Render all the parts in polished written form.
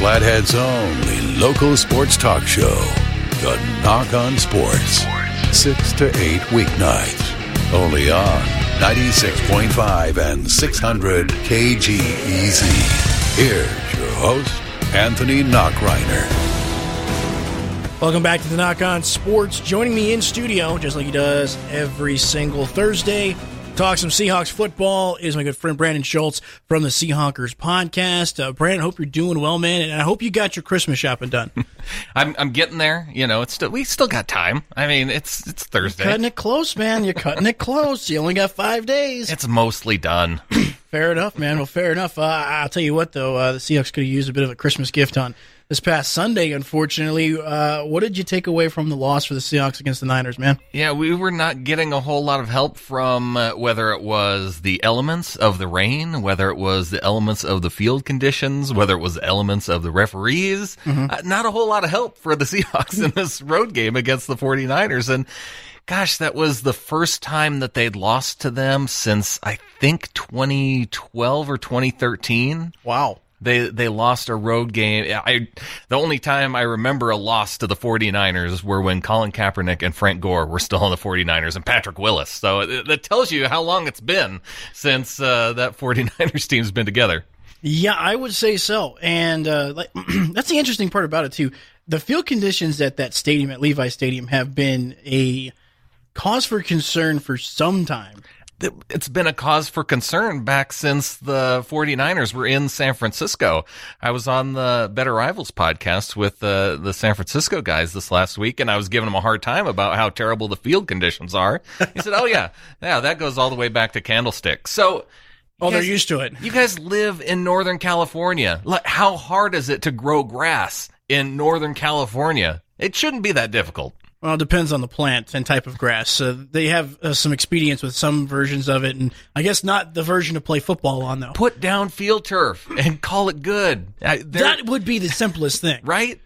Flathead's only local sports talk show, The Nach on Sports. 6 to 8 weeknights. Only on 96.5 and 600 KGEZ. Here's your host, Anthony Nachreiner. Welcome back to the Nach on Sports. Joining me in studio, just like he does every single Thursday, talk some Seahawks football, is my good friend Brandan Schultz from the Seahawkers podcast. Brandan, I hope you're doing well, man, and I hope you got your Christmas shopping done. I'm getting there. You know, we still got time. I mean, it's Thursday. You're cutting it close, man. You're cutting it close. You only got 5 days. It's mostly done. Fair enough, man. Well, fair enough. I'll tell you what, though, the Seahawks could have used a bit of a Christmas gift on this past Sunday, unfortunately. What did you take away from the loss for the Seahawks against the Niners, man? Yeah, we were not getting a whole lot of help from whether it was the elements of the rain, whether it was the elements of the field conditions, whether it was the elements of the referees. Not a whole lot of help for the Seahawks in this road game against the 49ers. And gosh, that was the first time that they'd lost to them since, I think, 2012 or 2013. Wow. They lost a road game. The only time I remember a loss to the 49ers were when Colin Kaepernick and Frank Gore were still on the 49ers and Patrick Willis. So that tells you how long it's been since that 49ers team's been together. Yeah, I would say so. And that's the interesting part about it, too. The field conditions at that stadium, at Levi Stadium, have been a cause for concern for some time. It's been a cause for concern back since the 49ers were in San Francisco. I was on the Better Rivals podcast with the San Francisco guys this last week, and I was giving them a hard time about how terrible the field conditions are. He said, oh, yeah, that goes all the way back to Candlestick. So, they're used to it. You guys live in Northern California. How hard is it to grow grass in Northern California? It shouldn't be that difficult. Well, it depends on the plant and type of grass. They have some expedience with some versions of it, and I guess not the version to play football on, though. Put down field turf and call it good. That would be the simplest thing. Right?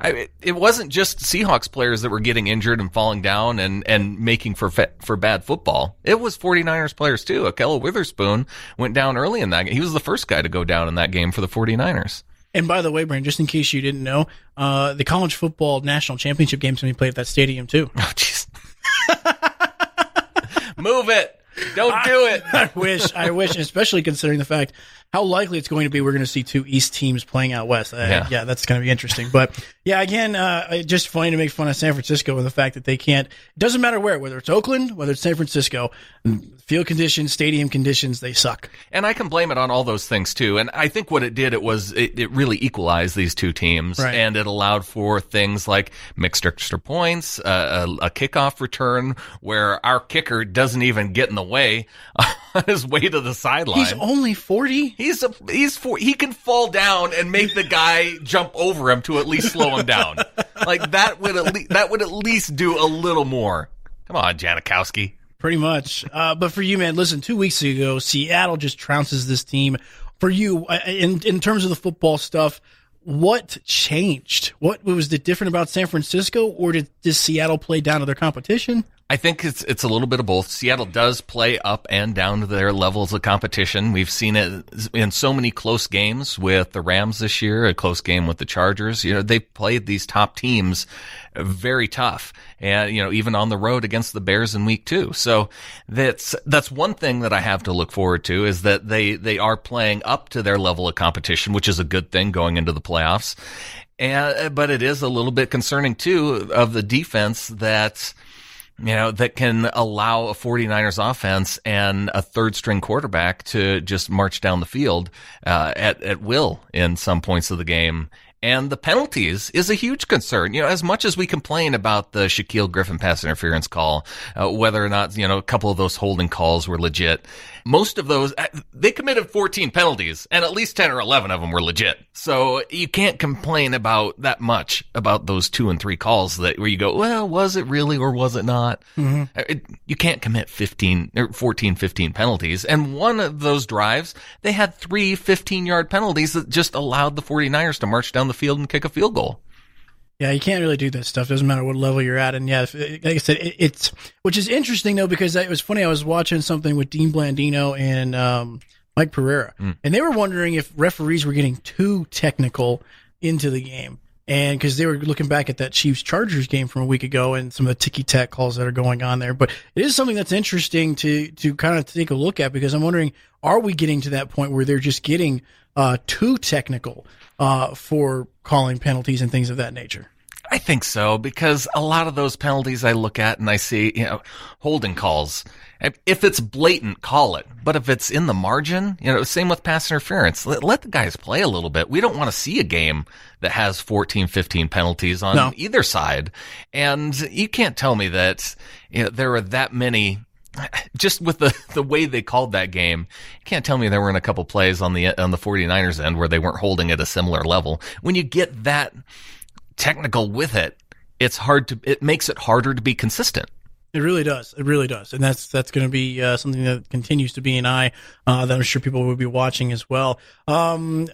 It wasn't just Seahawks players that were getting injured and falling down and making for bad football. It was 49ers players, too. Ahkello Witherspoon went down early in that game. He was the first guy to go down in that game for the 49ers. And by the way, Brandon, just in case you didn't know, the college football national championship game's going to be played at that stadium, too. Oh, jeez. Move it. Don't do it. I wish, especially considering the fact how likely it's going to be we're going to see two East teams playing out West. Yeah, that's going to be interesting. But, yeah, again, just funny to make fun of San Francisco and the fact that they can't – it doesn't matter whether it's Oakland, whether it's San Francisco, field conditions, stadium conditions, they suck. And I can blame it on all those things, too. And I think what it did, it really equalized these two teams. Right. And it allowed for things like mixed extra points, a kickoff return where our kicker doesn't even get in the way on his way to the sideline. He's only 40? He can fall down and make the guy jump over him to at least slow him down. Like that would at least do a little more. Come on, Janikowski. Pretty much. But for you, man, listen, 2 weeks ago, Seattle just trounces this team. For you, in terms of the football stuff, what changed? What was different about San Francisco, or did Seattle play down to their competition? I think it's a little bit of both. Seattle does play up and down to their levels of competition. We've seen it in so many close games with the Rams this year, a close game with the Chargers. You know, they played these top teams very tough, and you know, even on the road against the Bears in week 2. So that's one thing that I have to look forward to, is that they are playing up to their level of competition, which is a good thing going into the playoffs. But it is a little bit concerning too of the defense that can allow a 49ers offense and a third-string quarterback to just march down the field at will in some points of the game. And the penalties is a huge concern. You know, as much as we complain about the Shaquille Griffin pass interference call, whether or not, a couple of those holding calls were legit, most of those, they committed 14 penalties, and at least 10 or 11 of them were legit. So you can't complain about that much about those 2 and 3 calls where you go, well, was it really or was it not? Mm-hmm. You can't commit 14, 15 penalties. And one of those drives, they had 3 15-yard penalties that just allowed the 49ers to march down the field and kick a field goal. Yeah, you can't really do that stuff. Doesn't matter what level you're at. And yeah, like I said, it's which is interesting though, because it was funny. I was watching something with Dean Blandino and Mike Pereira, and they were wondering if referees were getting too technical into the game. And because they were looking back at that Chiefs-Chargers game from a week ago and some of the ticky-tack calls that are going on there. But it is something that's interesting to kind of take a look at, because I'm wondering, are we getting to that point where they're just getting too technical for calling penalties and things of that nature? I think so, because a lot of those penalties I look at and I see, holding calls. If it's blatant, call it. But if it's in the margin, same with pass interference. Let the guys play a little bit. We don't want to see a game that has 14, 15 penalties on either side. And you can't tell me that there are that many. Just with the way they called that game, you can't tell me there weren't a couple plays on the 49ers end where they weren't holding at a similar level. When you get that technical with it, it makes it harder to be consistent. It really does. It really does. And that's going to be something that continues to be an eye that I'm sure people will be watching as well. Along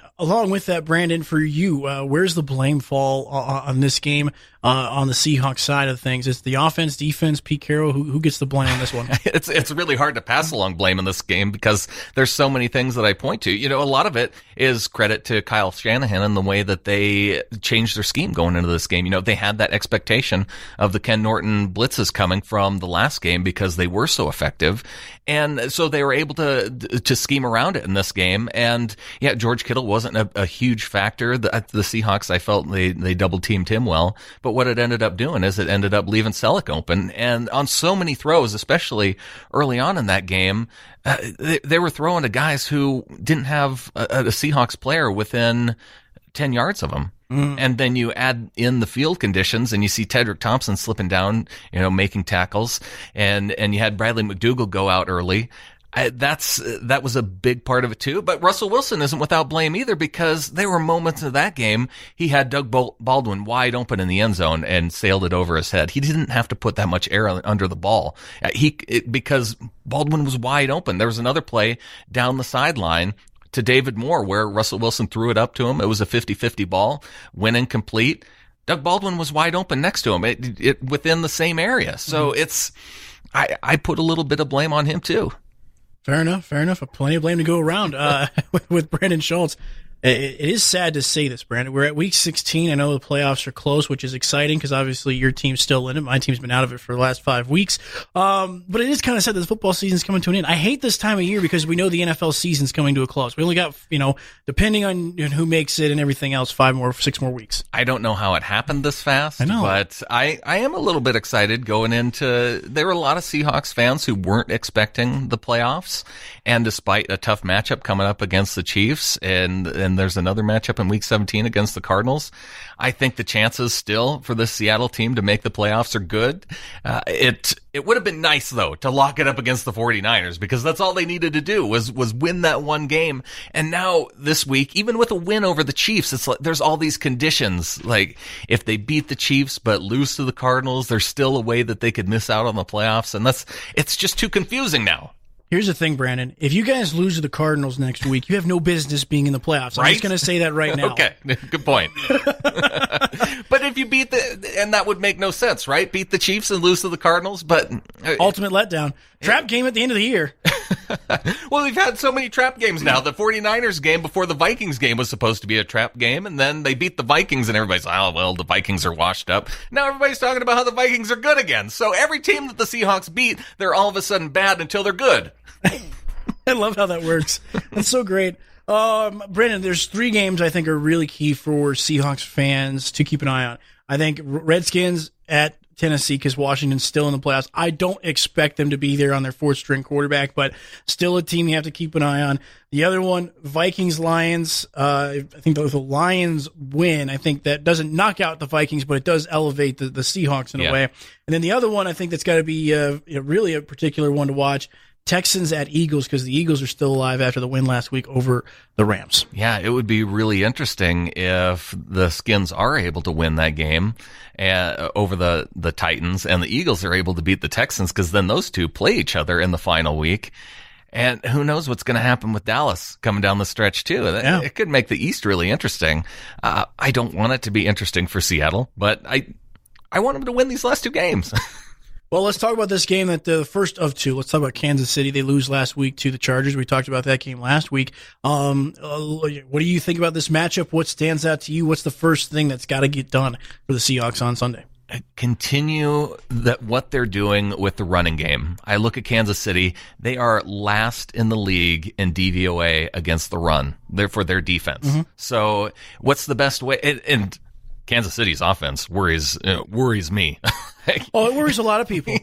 with that, Brandan, for you, where's the blame fall on this game on the Seahawks side of things? It's the offense, defense, Pete Carroll. Who gets the blame on this one? It's really hard to pass along blame in this game because there's so many things that I point to. A lot of it is credit to Kyle Shanahan and the way that they changed their scheme going into this game. They had that expectation of the Ken Norton blitzes coming from the last game because they were so effective. And so they were able to scheme around it in this game. And yeah, George Kittle wasn't a huge factor. The Seahawks, I felt they double teamed him well. But what it ended up doing is it ended up leaving Selleck open. And on so many throws, especially early on in that game, they were throwing to guys who didn't have a Seahawks player within 10 yards of them. And then you add in the field conditions and you see Tedrick Thompson slipping down, making tackles, and you had Bradley McDougald go out early. That was a big part of it too. But Russell Wilson isn't without blame either, because there were moments of that game he had Doug Baldwin wide open in the end zone and sailed it over his head. He didn't have to put that much air under the ball because Baldwin was wide open. There was another play down the sideline to David Moore where Russell Wilson threw it up to him. It was a 50-50 ball, went incomplete. Doug Baldwin was wide open next to him, it within the same area. So I put a little bit of blame on him too. Fair enough. Plenty of blame to go around with Brandon Schultz. It is sad to say this, Brandon. We're at week 16. I know the playoffs are close, which is exciting because obviously your team's still in it. My team's been out of it for the last 5 weeks. But it is kind of sad that the football season's coming to an end. I hate this time of year because we know the NFL season's coming to a close. We only got, depending on who makes it and everything else, 6 more weeks. I don't know how it happened this fast. I know. But I am a little bit excited going into. There were a lot of Seahawks fans who weren't expecting the playoffs, and despite a tough matchup coming up against the Chiefs, and there's another matchup in week 17 against the Cardinals, I think the chances still for this Seattle team to make the playoffs are good. It would have been nice, though, to lock it up against the 49ers, because that's all they needed to do was win that one game. And now this week, even with a win over the Chiefs, it's like there's all these conditions. Like if they beat the Chiefs but lose to the Cardinals, there's still a way that they could miss out on the playoffs. And it's just too confusing now. Here's the thing, Brandon. If you guys lose to the Cardinals next week, you have no business being in the playoffs. I'm just going to say that right now. Okay, good point. But if you beat and that would make no sense, right? Beat the Chiefs and lose to the Cardinals, but ultimate letdown. Trap game at the end of the year. Well, we've had so many trap games now. The 49ers game before the Vikings game was supposed to be a trap game, and then they beat the Vikings, and everybody's like, oh, well, the Vikings are washed up. Now everybody's talking about how the Vikings are good again. So every team that the Seahawks beat, they're all of a sudden bad until they're good. I love how that works. That's so great. Brandon, there's 3 games I think are really key for Seahawks fans to keep an eye on. I think Redskins at Tennessee, because Washington's still in the playoffs. I don't expect them to be there on their 4th-string quarterback, but still a team you have to keep an eye on. The other one, Vikings-Lions. I think the Lions win. I think that doesn't knock out the Vikings, but it does elevate the Seahawks in a way. And then the other one, I think that's got to be really a particular one to watch. Texans at Eagles, because the Eagles are still alive after the win last week over the Rams. Yeah, it would be really interesting if the Skins are able to win that game over the Titans, and the Eagles are able to beat the Texans, because then those two play each other in the final week. And who knows what's going to happen with Dallas coming down the stretch, too. It could make the East really interesting. I don't want it to be interesting for Seattle, but I want them to win these last 2 games. Well, let's talk about this game, that the first of two. Let's talk about Kansas City. They lose last week to the Chargers. We talked about that game last week. What do you think about this matchup? What stands out to you? What's the first thing that's got to get done for the Seahawks on Sunday? Continue what they're doing with the running game. I look at Kansas City. They are last in the league in DVOA against the run. They're for their defense. Mm-hmm. So what's the best way? And Kansas City's offense worries me. Oh, it worries a lot of people.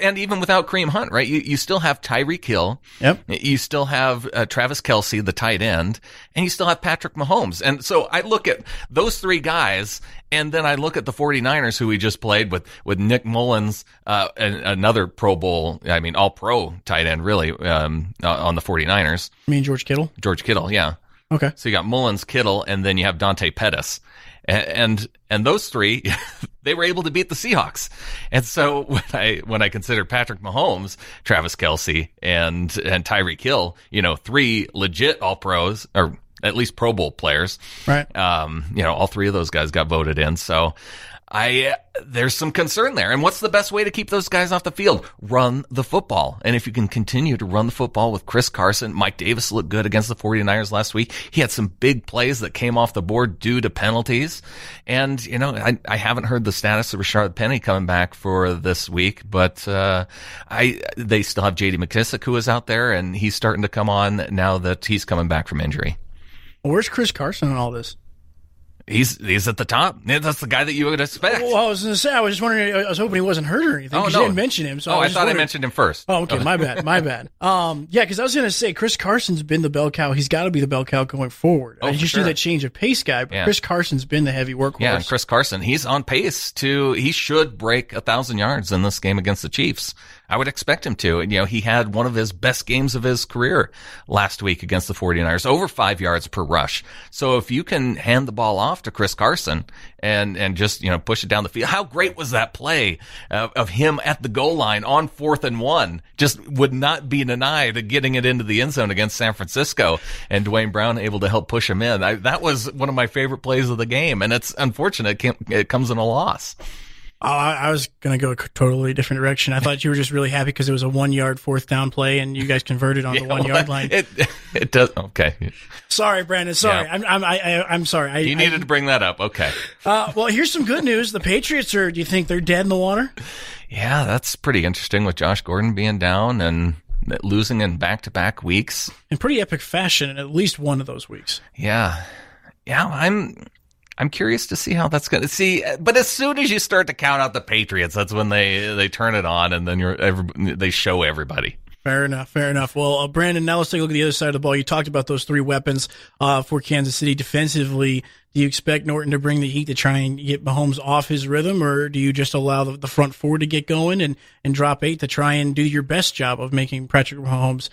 And even without Kareem Hunt, right? You still have Tyreek Hill. Yep. You still have Travis Kelce, the tight end, and you still have Patrick Mahomes. And so I look at those three guys, and then I look at the 49ers, who we just played with Nick Mullens, and another Pro Bowl, all-pro tight end, really, on the 49ers. You mean George Kittle? George Kittle, yeah. Okay. So you got Mullens, Kittle, and then you have Dante Pettis. And those three, they were able to beat the Seahawks. And so when I consider Patrick Mahomes, Travis Kelce, and Tyreek Hill, three legit all-pros, or at least Pro Bowl players. Right. All three of those guys got voted in. So there's some concern there. And what's the best way to keep those guys off the field? Run the football. And if you can continue to run the football with Chris Carson, Mike Davis looked good against the 49ers last week. He had some big plays that came off the board due to penalties. And, I haven't heard the status of Rashard Penny coming back for this week, but they still have J.D. McKissick, who is out there, and he's starting to come on now that he's coming back from injury. Where's Chris Carson in all this? He's at the top. That's the guy that you would expect. Well, I was going to say, I was just wondering, I was hoping he wasn't hurt or anything, because you didn't mention him. So I thought I mentioned him first. Oh, okay, my bad. Yeah, because I was going to say, Chris Carson's been the bell cow. He's got to be the bell cow going forward. I just knew that change of pace guy, but Chris Carson's been the heavy workhorse. Yeah, and Chris Carson, he's on pace he should break 1,000 yards in this game against the Chiefs. I would expect him to. And, he had one of his best games of his career last week against the 49ers, over 5 yards per rush. So if you can hand the ball off to Chris Carson and just, push it down the field. How great was that play of him at the goal line on 4th and 1? Just would not be denied getting it into the end zone against San Francisco, and Dwayne Brown able to help push him in. That was one of my favorite plays of the game, and it's unfortunate it comes in a loss. Oh, I was going to go a totally different direction. I thought you were just really happy because it was a 1 yard 4th down play and you guys converted on the 1 yard line. It does. Okay. Sorry, Brandon. Sorry. Yeah. I'm sorry. You needed to bring that up. Okay. Well, here's some good news. The Patriots do you think they're dead in the water? Yeah, that's pretty interesting with Josh Gordon being down and losing in back-to-back weeks. In pretty epic fashion in at least one of those weeks. Yeah. Yeah, I'm curious to see how that's going to see. But as soon as you start to count out the Patriots, that's when they turn it on, and then they show everybody. Fair enough. Well, Brandon, now let's take a look at the other side of the ball. You talked about those three weapons for Kansas City defensively. Do you expect Norton to bring the heat to try and get Mahomes off his rhythm, or do you just allow the front four to get going and drop 8 to try and do your best job of making Patrick Mahomes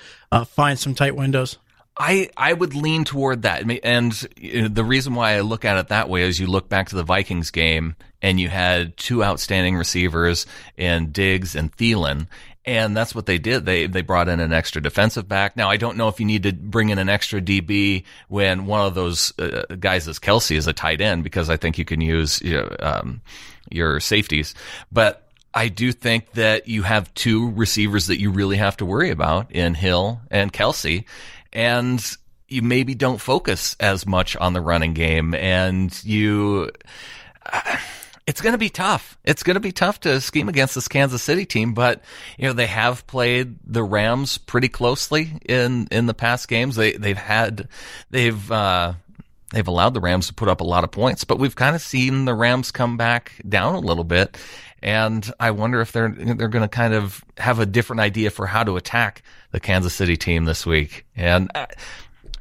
find some tight windows? I would lean toward that. And the reason why I look at it that way is you look back to the Vikings game and you had 2 outstanding receivers in Diggs and Thielen. And that's what they did. They brought in an extra defensive back. Now, I don't know if you need to bring in an extra DB when one of those guys is Kelce as a tight end, because I think you can use your safeties. But I do think that you have 2 receivers that you really have to worry about in Hill and Kelce. And you maybe don't focus as much on the running game, and it's going to be tough. It's going to be tough to scheme against this Kansas City team, but they have played the Rams pretty closely in the past games. They've allowed the Rams to put up a lot of points, but we've kind of seen the Rams come back down a little bit. And I wonder if they're going to kind of have a different idea for how to attack the Kansas City team this week. And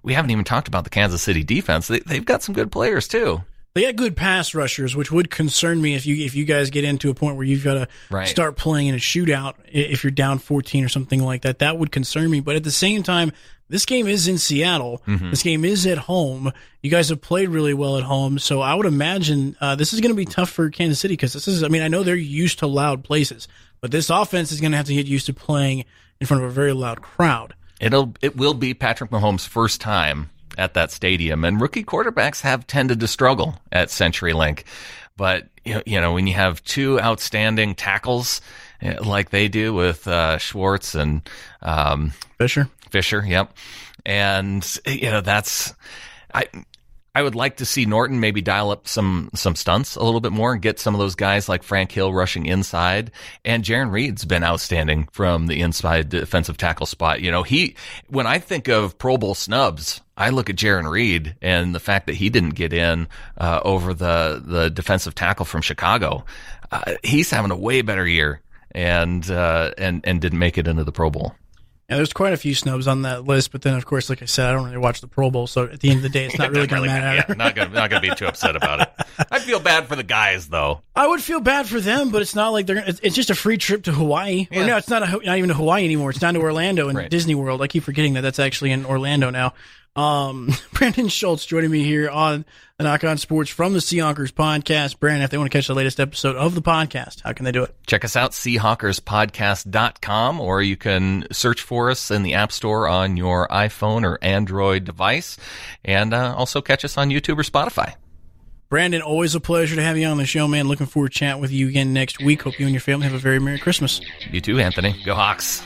we haven't even talked about the Kansas City defense. They've got some good players too. They got good pass rushers, which would concern me if you guys get into a point where you've got to start playing in a shootout. If you're down 14 or something like that, that would concern me. But at the same time, this game is in Seattle. Mm-hmm. This game is at home. You guys have played really well at home, so I would imagine this is going to be tough for Kansas City, because I know they're used to loud places, but this offense is going to have to get used to playing in front of a very loud crowd. It will be Patrick Mahomes' first time at that stadium, and rookie quarterbacks have tended to struggle at CenturyLink. But when you have two outstanding tackles like they do with Schwartz and Fisher, yep. And that's I would like to see Norton maybe dial up some stunts a little bit more and get some of those guys like Frank Hill rushing inside. And Jaron Reed's been outstanding from the inside defensive tackle spot. When I think of Pro Bowl snubs, I look at Jaron Reed and the fact that he didn't get in over the defensive tackle from Chicago. He's having a way better year and didn't make it into the Pro Bowl. Yeah, there's quite a few snubs on that list, but then, of course, like I said, I don't really watch the Pro Bowl, so at the end of the day, it's not really going to matter. Yeah, not going to be too upset about it. I feel bad for the guys, though. I would feel bad for them, but it's not like it's just a free trip to Hawaii. Yeah. Or no, it's not even to Hawaii anymore. It's down to Orlando and Disney World. I keep forgetting that's actually in Orlando now. Brandan Schultz joining me here on the Nach on Sports from the Seahawkers podcast. Brandan, if they want to catch the latest episode of the podcast, how can they do it? Check us out, Seahawkerspodcast.com, or you can search for us in the App Store on your iPhone or Android device, and also catch us on YouTube or Spotify. Brandan, always a pleasure to have you on the show, man. Looking forward to chatting with you again next week. Hope you and your family have a very Merry Christmas. You too, Anthony. Go Hawks.